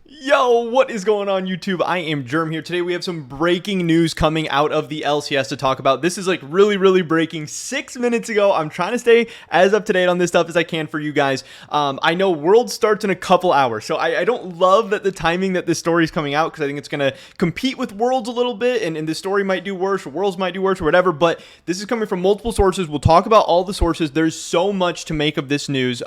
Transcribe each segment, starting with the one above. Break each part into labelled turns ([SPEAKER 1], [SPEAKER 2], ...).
[SPEAKER 1] Yo, what is going on YouTube? I am Germ here. Today we have some breaking news coming out of the LCS to talk about. This is like really breaking 6 minutes ago. I'm trying to stay as up to date on this stuff as I can for you guys. I know World starts in a couple hours, so I don't love that the timing that this story is coming out, because I think it's going to compete with Worlds a little bit, and this story might do worse, or Worlds might do worse, or whatever, but this is coming from multiple sources. We'll talk about all the sources. There's so much to make of this news.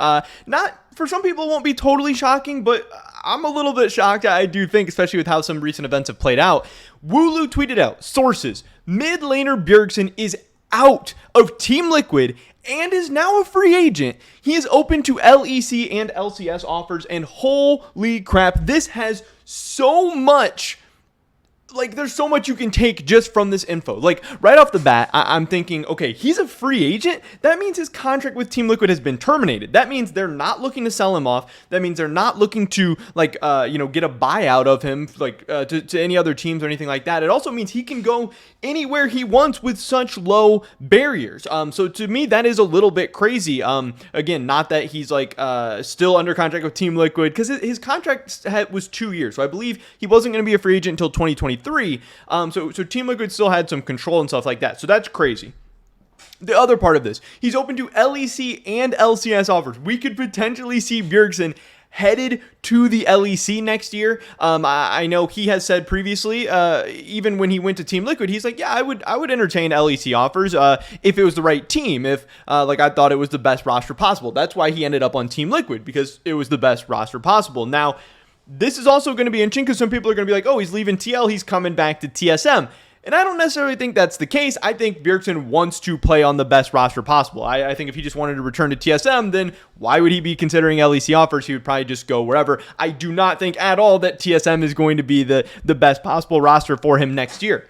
[SPEAKER 1] For some people, it won't be totally shocking, but I'm a little bit shocked, I do think, especially with how some recent events have played out. Wooloo tweeted out, sources, mid laner Bjergsen is out of Team Liquid and is now a free agent. He is open to LEC and LCS offers, and holy crap, this has so much... there's so much you can take just from this info. Right off the bat, I'm thinking, okay, he's a free agent. That means his contract with Team Liquid has been terminated. That means they're not looking to sell him off. That means they're not looking to, get a buyout of him, to any other teams or anything like that. It also means he can go anywhere he wants with such low barriers. So to me, that is a little bit crazy. Again, not that he's, still under contract with Team Liquid, because his contract was 2 years. So I believe he wasn't going to be a free agent until 2023. So Team Liquid still had some control and stuff like that. So that's crazy. The other part of this, he's open to LEC and LCS offers. We could potentially see Bjergsen headed to the LEC next year. I know he has said previously, even when he went to Team Liquid, he's like, yeah, I would entertain LEC offers if it was the right team, if I thought it was the best roster possible. That's why he ended up on Team Liquid, because it was the best roster possible. Now, this is also going to be interesting, because some people are going to be like, oh, he's leaving TL, he's coming back to TSM. And I don't necessarily think that's the case. I think Bjergsen wants to play on the best roster possible. I think if he just wanted to return to TSM, then why would he be considering LEC offers? He would probably just go wherever. I do not think at all that TSM is going to be the best possible roster for him next year.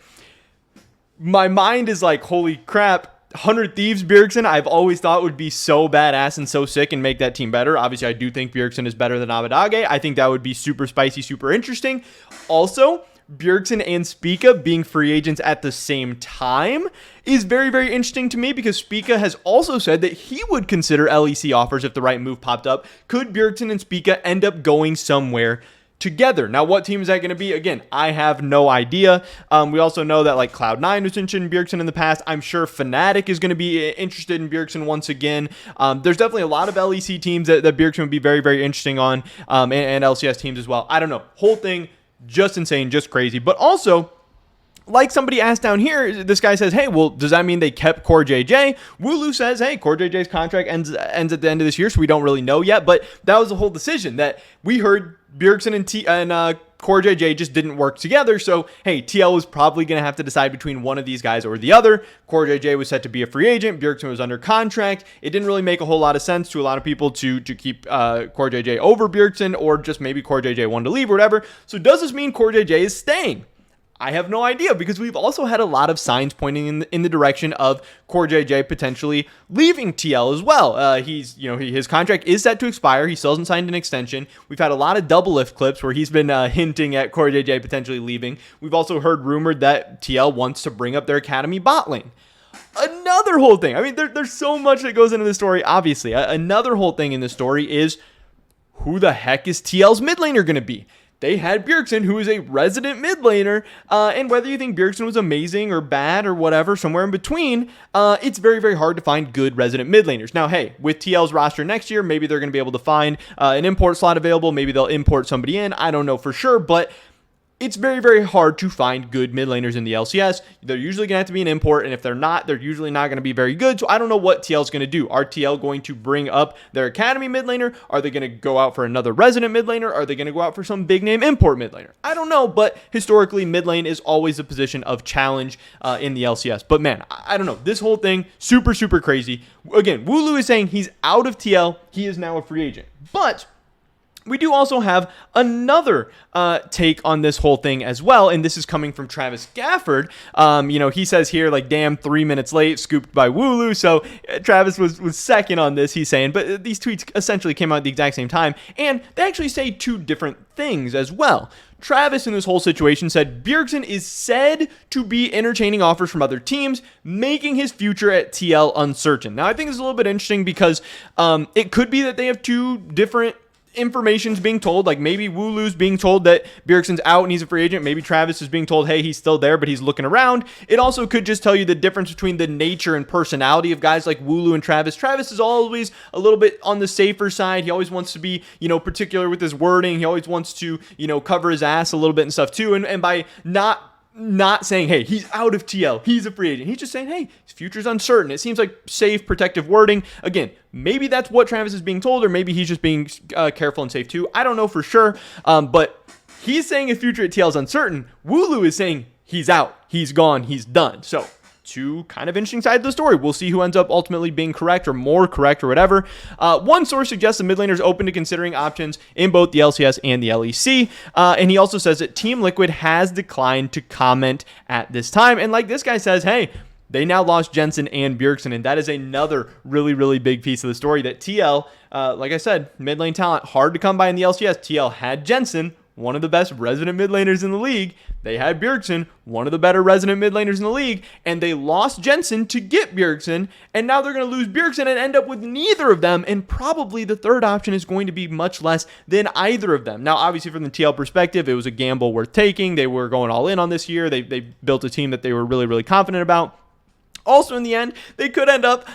[SPEAKER 1] My mind is like, holy crap. 100 Thieves Bjergsen, I've always thought would be so badass and so sick and make that team better. Obviously, I do think Bjergsen is better than Abadage. I think that would be super spicy, super interesting. Also, Bjergsen and Spica being free agents at the same time is very interesting to me, because Spica has also said that he would consider LEC offers if the right move popped up. Could Bjergsen and Spica end up going somewhere together? Now, what team is that going to be? Again, I have no idea. We also know that Cloud9 was interested in Bjergsen in the past. I'm sure Fnatic is going to be interested in Bjergsen once again. There's definitely a lot of LEC teams that Bjergsen would be very interesting on, and LCS teams as well. I don't know. Whole thing, just insane, just crazy. But also, like somebody asked down here, this guy says, hey, well, does that mean they kept Core JJ? Wooloo says, hey, Core JJ's contract ends at the end of this year, so we don't really know yet. But that was the whole decision, that we heard Bjergsen and Core JJ just didn't work together. So, hey, TL was probably going to have to decide between one of these guys or the other. Core JJ was set to be a free agent. Bjergsen was under contract. It didn't really make a whole lot of sense to a lot of people to keep Core JJ over Bjergsen, or just maybe Core JJ wanted to leave or whatever. So does this mean Core JJ is staying? I have no idea, because we've also had a lot of signs pointing in the direction of Core JJ potentially leaving TL as well. His contract is set to expire. He still hasn't signed an extension. We've had a lot of double lift clips where he's been hinting at Core JJ potentially leaving. We've also heard rumored that TL wants to bring up their academy bot lane. Another whole thing. I mean, there's so much that goes into this story, obviously. Another whole thing in this story is, who the heck is TL's mid laner going to be? They had Bjergsen, who is a resident mid laner, and whether you think Bjergsen was amazing or bad or whatever, somewhere in between, it's very hard to find good resident mid laners. Now, hey, with TL's roster next year, maybe they're going to be able to find an import slot available. Maybe they'll import somebody in. I don't know for sure, but it's very hard to find good mid laners in the LCS. They're usually going to have to be an import, and if they're not, they're usually not going to be very good. So I don't know what TL is going to do. Are TL going to bring up their academy mid laner? Are they going to go out for another resident mid laner? Are they going to go out for some big name import mid laner? I don't know, but historically, mid lane is always a position of challenge in the LCS. But man, I don't know. This whole thing, super crazy. Again, Wooloo is saying he's out of TL. He is now a free agent. But we do also have another take on this whole thing as well, and this is coming from Travis Gafford. He says here, damn, 3 minutes late, scooped by Wooloo. So Travis was second on this, he's saying, but these tweets essentially came out at the exact same time, and they actually say two different things as well. Travis in this whole situation said Bjergsen is said to be entertaining offers from other teams, making his future at TL uncertain. Now, I think it's a little bit interesting because it could be that they have two different information's being told, like maybe Wooloo's being told that Bjergsen's out and he's a free agent. Maybe Travis is being told, hey, he's still there, but he's looking around. It also could just tell you the difference between the nature and personality of guys like Wooloo and Travis. Travis is always a little bit on the safer side. He always wants to be, particular with his wording. He always wants to, cover his ass a little bit and stuff too. And by not saying, hey, he's out of TL, he's a free agent. He's just saying, hey, his future's uncertain. It seems like safe, protective wording. Again, maybe that's what Travis is being told, or maybe he's just being careful and safe too. I don't know for sure, but he's saying his future at TL is uncertain. Wooloo is saying he's out, he's gone, he's done. So two kind of interesting sides of the story. We'll see who ends up ultimately being correct or more correct or whatever. One source suggests the mid laner is open to considering options in both the LCS and the LEC. And he also says that Team Liquid has declined to comment at this time. And like this guy says, hey, they now lost Jensen and Bjergsen, and that is another really, really big piece of the story that TL, like I said, mid lane talent, hard to come by in the LCS. TL had Jensen, one of the best resident mid laners in the league. They had Bjergsen, one of the better resident mid laners in the league, and they lost Jensen to get Bjergsen, and now they're going to lose Bjergsen and end up with neither of them, and probably the third option is going to be much less than either of them. Now, obviously, from the TL perspective, it was a gamble worth taking. They were going all in on this year. They built a team that they were really, really confident about. Also, in the end, they could end up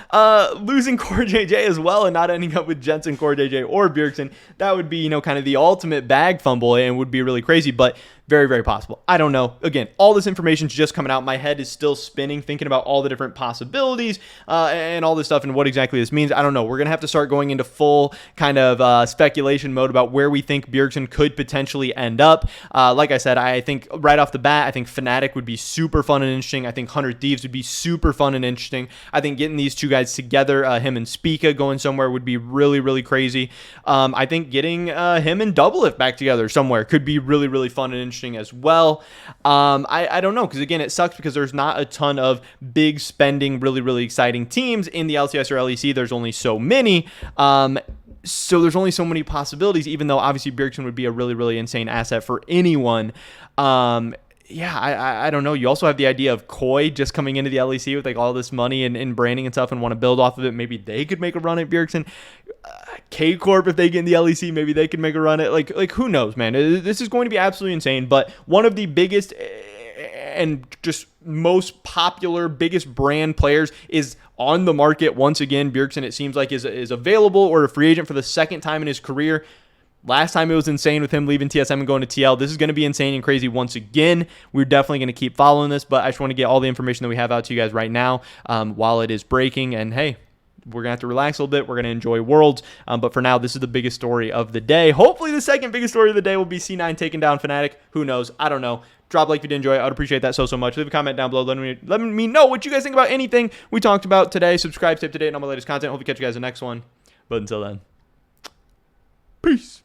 [SPEAKER 1] losing Core JJ as well and not ending up with Jensen, Core JJ, or Bjergsen. That would be, kind of the ultimate bag fumble and would be really crazy, but very, very possible. I don't know. Again, all this information is just coming out. My head is still spinning, thinking about all the different possibilities and all this stuff and what exactly this means. I don't know. We're going to have to start going into full kind of speculation mode about where we think Bjergsen could potentially end up. Like I said, I think right off the bat, I think Fnatic would be super fun and interesting. I think 100 Thieves would be super fun and interesting. I think getting these two guys together, him and Spica going somewhere would be really, really crazy. I think getting him and Doublelift back together somewhere could be really, really fun and interesting as well. I don't know, because again, it sucks because there's not a ton of big spending, really, really exciting teams in the LCS or LEC. There's only so many. So there's only so many possibilities, even though obviously Bjergsen would be a really, really insane asset for anyone. Yeah, I don't know. You also have the idea of Koi just coming into the LEC with like all this money and branding and stuff and want to build off of it. Maybe they could make a run at Bjergsen. K-Corp, if they get in the LEC, maybe they could make a run at like who knows, man. This is going to be absolutely insane. But one of the biggest and just most popular, biggest brand players is on the market once again. Bjergsen, it seems like, is available or a free agent for the second time in his career. Last time it was insane with him leaving TSM and going to TL. This is going to be insane and crazy once again. We're definitely going to keep following this, but I just want to get all the information that we have out to you guys right now while it is breaking. And hey, we're going to have to relax a little bit. We're going to enjoy Worlds. But for now, this is the biggest story of the day. Hopefully the second biggest story of the day will be C9 taking down Fnatic. Who knows? I don't know. Drop a like if you did enjoy it. I would appreciate that so much. Leave a comment down below letting me know what you guys think about anything we talked about today. Subscribe, stay up to date on all my latest content. Hope to catch you guys in the next one. But until then, peace.